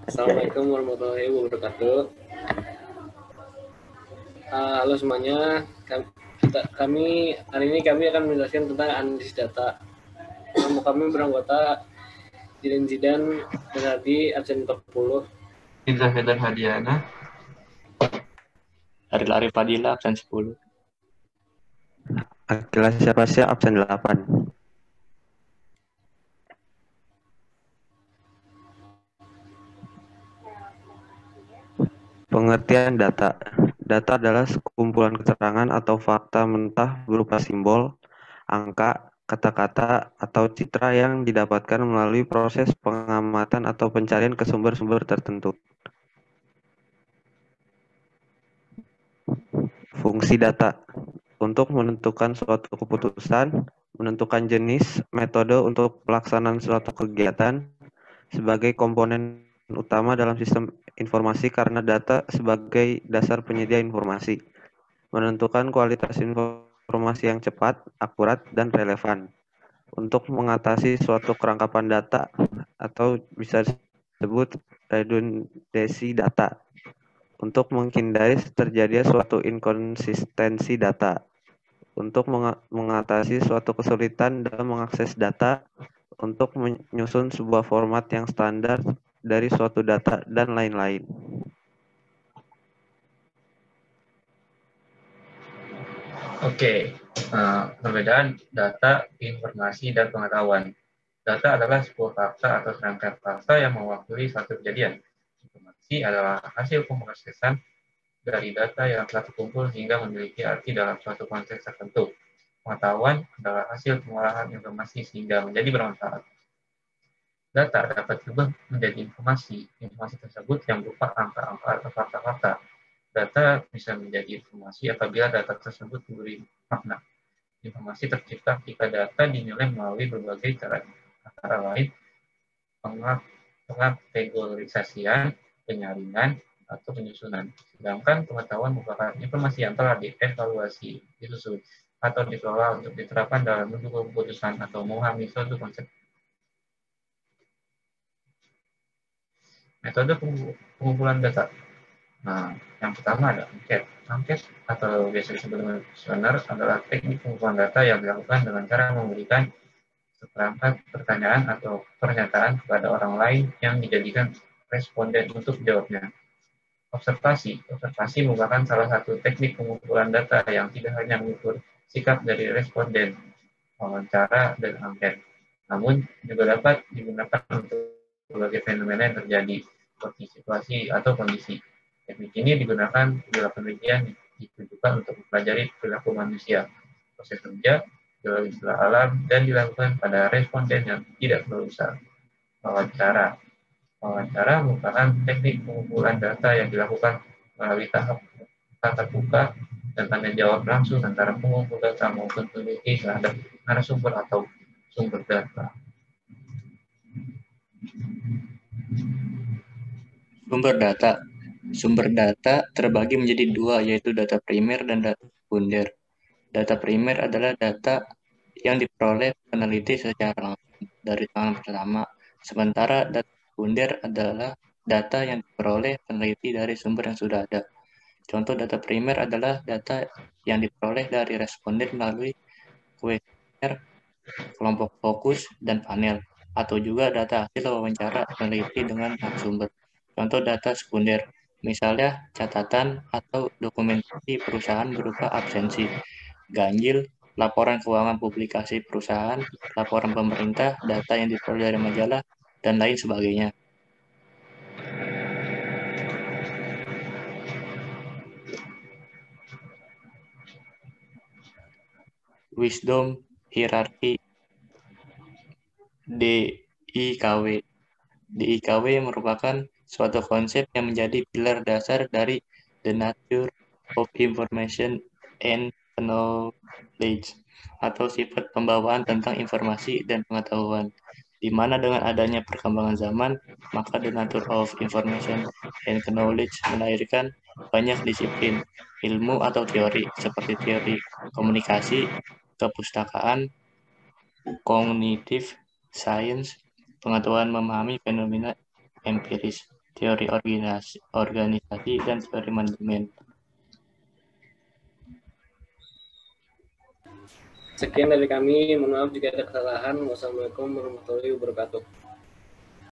Assalamualaikum warahmatullahi wabarakatuh. Halo semuanya. Kami hari ini akan menjelaskan tentang analisis data. Nama kami beranggota Zidan Bernardi, absen 40. Indra Feder Hadiana. Aril Arif Fadila, absen 10. Akila Syarfasya, absen 8. Pengertian data. Data adalah sekumpulan keterangan atau fakta mentah berupa simbol, angka, kata-kata, atau citra yang didapatkan melalui proses pengamatan atau pencarian ke sumber-sumber tertentu. Fungsi data. Untuk menentukan suatu keputusan, menentukan jenis, metode untuk pelaksanaan suatu kegiatan, sebagai komponen utama dalam sistem informasi karena data sebagai dasar penyedia informasi. Menentukan kualitas informasi yang cepat, akurat, dan relevan. Untuk mengatasi suatu kerangkapan data atau bisa disebut redundansi data. Untuk menghindari terjadinya suatu inkonsistensi data. Untuk mengatasi suatu kesulitan dalam mengakses data, untuk menyusun sebuah format yang standar dari suatu data, dan lain-lain. Oke, perbedaan data, informasi, dan pengetahuan. Data adalah sebuah fakta atau serangkaian fakta yang mewakili suatu kejadian. Informasi adalah hasil pemrosesan dari data yang telah terkumpul hingga memiliki arti dalam suatu konteks tertentu. Pengetahuan adalah hasil pengolahan informasi sehingga menjadi bermanfaat. Data dapat berubah menjadi informasi. Informasi tersebut yang berupa angka-angka atau fakta-fakta. Data bisa menjadi informasi apabila data tersebut memberi makna. Informasi tercipta jika data dinilai melalui berbagai cara, antara lain pengkategorisasian, penyaringan, atau penyusunan. Sedangkan pengetahuan merupakan informasi yang telah dievaluasi, disusun, atau dikelola untuk diterapkan dalam bentuk keputusan atau memahami suatu konsep. Metode pengumpulan data. Nah, yang pertama ada angket. Angket atau biasa disebut dengan kuesioner adalah teknik pengumpulan data yang dilakukan dengan cara memberikan seperangkat pertanyaan atau pernyataan kepada orang lain yang dijadikan responden untuk jawabnya. Observasi merupakan salah satu teknik pengumpulan data yang tidak hanya mengukur sikap dari responden, wawancara, dan angket, namun juga dapat digunakan untuk berbagai fenomena yang terjadi, seperti situasi atau kondisi. Teknik ini digunakan dalam penelitian ditujukan untuk mempelajari perilaku manusia, proses kerja, gejala alam, dan dilakukan pada responden yang tidak berusaha. Wawancara merupakan teknik pengumpulan data yang dilakukan melalui tahap terbuka dan tanya jawab langsung antara pengumpul data maupun peneliti terhadap narasumber atau sumber data. Sumber data terbagi menjadi dua, yaitu data primer dan data sekunder. Data primer adalah data yang diperoleh peneliti secara langsung dari tangan pertama, sementara data sekunder adalah data yang diperoleh peneliti dari sumber yang sudah ada. Contoh data primer adalah data yang diperoleh dari responden melalui kuesioner, kelompok fokus, dan panel, atau juga data hasil wawancara peneliti dengan narasumber. Contoh data sekunder, misalnya catatan atau dokumentasi perusahaan berupa absensi, ganjil, laporan keuangan publikasi perusahaan, laporan pemerintah, data yang diperoleh dari majalah, dan lain sebagainya. Wisdom Hierarchy DIKW. DIKW merupakan suatu konsep yang menjadi pilar dasar dari The Nature of Information and Knowledge, atau sifat pembawaan tentang informasi dan pengetahuan, di mana dengan adanya perkembangan zaman, maka The Nature of Information and Knowledge melahirkan banyak disiplin, ilmu atau teori, seperti teori komunikasi, kepustakaan, cognitive science, pengetahuan memahami fenomena empiris, teori organisasi, dan teori manajemen. Sekian dari kami, mohon maaf jika ada kesalahan. Wassalamualaikum warahmatullahi wabarakatuh.